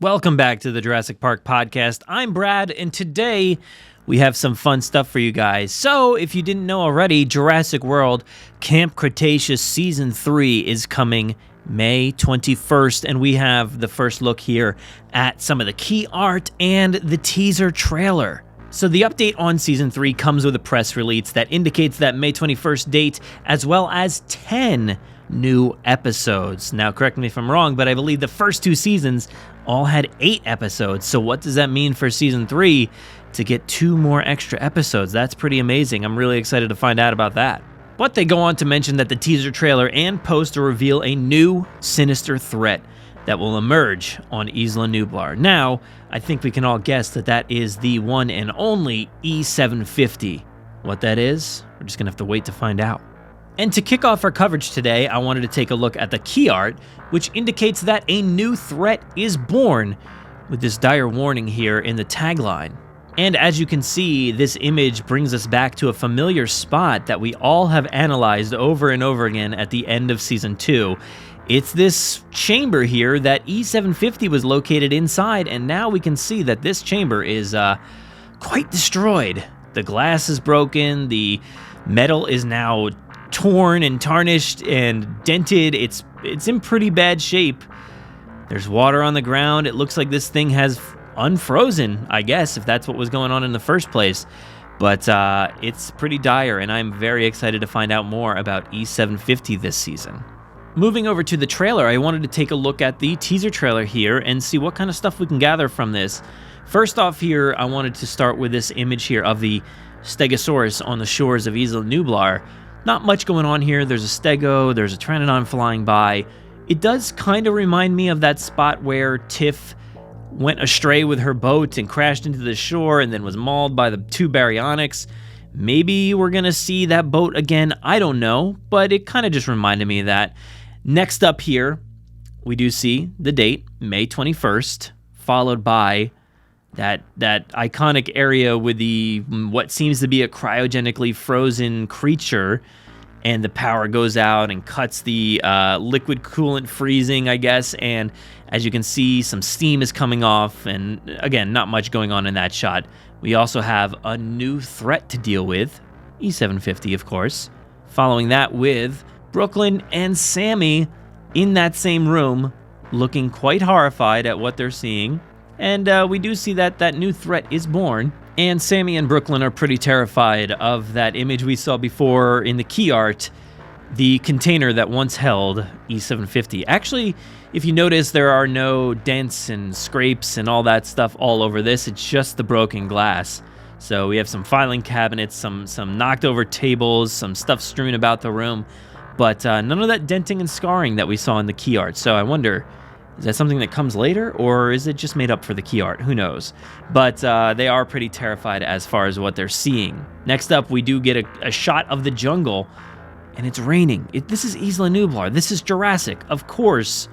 Welcome back to the Jurassic Park podcast. I'm Brad, and today we have some fun stuff for you guys. So, if you didn't know already, Jurassic World Camp Cretaceous Season 3 is coming May 21st, and we have the first look here at some of the key art and the teaser trailer. So the update on Season 3 comes with a press release that indicates that May 21st date, as well as 10 new episodes. Now, correct me if I'm wrong, but I believe the first two seasons all had 8 episodes. So what does that mean for Season 3 to get 2 more extra episodes? That's pretty amazing. I'm really excited to find out about that. But they go on to mention that the teaser trailer and poster reveal a new sinister threat that will emerge on Isla Nublar. Now, I think we can all guess that that is the one and only E750. What that is, we're just gonna have to wait to find out. And to kick off our coverage today, I wanted to take a look at the key art, which indicates that a new threat is born, with this dire warning here in the tagline. And as you can see, this image brings us back to a familiar spot that we all have analyzed over and over again at the end of Season 2. It's this chamber here that E750 was located inside, and now we can see that this chamber is quite destroyed. The glass is broken, the metal is now torn and tarnished and dented. It's in pretty bad shape. There's water on the ground. It looks like this thing has unfrozen, I guess, if that's what was going on in the first place. But it's pretty dire, and I'm very excited to find out more about E750 this season. Moving over to the trailer, I wanted to take a look at the teaser trailer here and see what kind of stuff we can gather from this. First off here, I wanted to start with this image here of the Stegosaurus on the shores of Isla Nublar. Not much going on here. There's a stego, there's a pteranodon flying by. It does kind of remind me of that spot where Tiff went astray with her boat and crashed into the shore and then was mauled by the 2 baryonyx. Maybe we're gonna see that boat again, I don't know, but it kind of just reminded me of that. Next up here, we do see the date, May 21st, followed by that iconic area with the what seems to be a cryogenically frozen creature, and the power goes out and cuts the liquid coolant freezing, I guess, and as you can see, some steam is coming off, and again, not much going on in that shot. We also have a new threat to deal with, E750, of course. Following that with Brooklyn and Sammy in that same room, looking quite horrified at what they're seeing. And we do see that new threat is born. And Sammy and Brooklyn are pretty terrified of that image we saw before in the key art, the container that once held E750. Actually, if you notice, there are no dents and scrapes and all that stuff all over this. It's just the broken glass. So we have some filing cabinets, some knocked over tables, some stuff strewn about the room, but none of that denting and scarring that we saw in the key art. So I wonder, is that something that comes later, or is it just made up for the key art? Who knows? But they are pretty terrified as far as what they're seeing. Next up, we do get a shot of the jungle, and it's raining. This is Isla Nublar. This is Jurassic. Of course,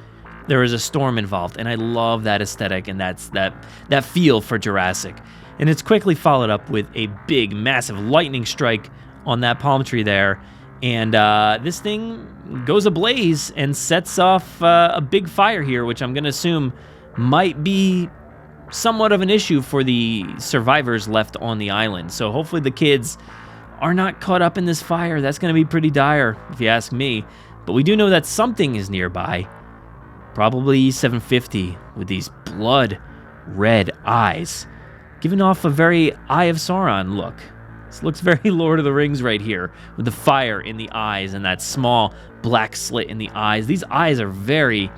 there is a storm involved, and I love that aesthetic and that feel for Jurassic. And it's quickly followed up with a big, massive lightning strike on that palm tree there. And this thing goes ablaze and sets off a big fire here, which I'm going to assume might be somewhat of an issue for the survivors left on the island. So hopefully the kids are not caught up in this fire. That's going to be pretty dire, if you ask me. But we do know that something is nearby. Probably E750 with these blood red eyes, giving off a very Eye of Sauron look. This looks very Lord of the Rings right here, with the fire in the eyes and that small black slit in the eyes. These eyes are very,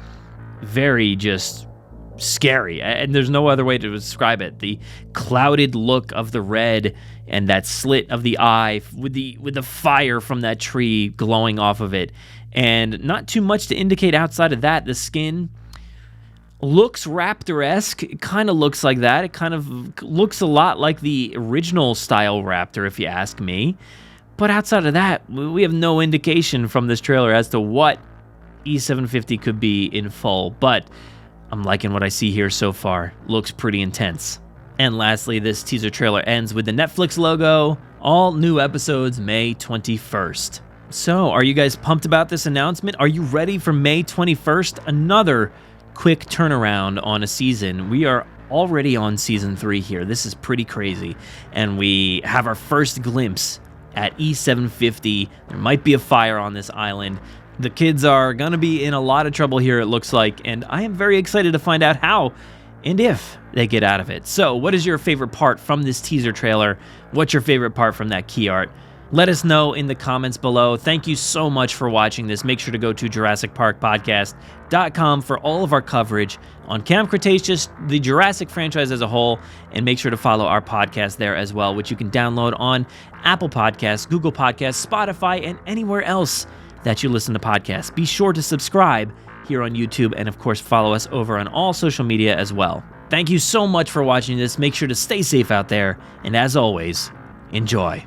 very just scary, and there's no other way to describe it. The clouded look of the red and that slit of the eye with the fire from that tree glowing off of it. And not too much to indicate outside of that. The skin looks raptor-esque. It kind of looks like that. It kind of looks a lot like the original style raptor, if you ask me. But outside of that, we have no indication from this trailer as to what E750 could be in full. But I'm liking what I see here so far. Looks pretty intense. And lastly, this teaser trailer ends with the Netflix logo. All new episodes May 21st. So, are you guys pumped about this announcement? Are you ready for May 21st? Another quick turnaround on a season. We are already on season 3 here. This is pretty crazy. And we have our first glimpse at E750. There might be a fire on this island. The kids are going to be in a lot of trouble here, it looks like, and I am very excited to find out how and if they get out of it. So, what is your favorite part from this teaser trailer? What's your favorite part from that key art? Let us know in the comments below. Thank you so much for watching this. Make sure to go to JurassicParkPodcast.com for all of our coverage on Camp Cretaceous, the Jurassic franchise as a whole, and make sure to follow our podcast there as well, which you can download on Apple Podcasts, Google Podcasts, Spotify, and anywhere else that you listen to podcasts. Be sure to subscribe here on YouTube, and of course follow us over on all social media as well. Thank you so much for watching this. Make sure to stay safe out there, and as always, enjoy.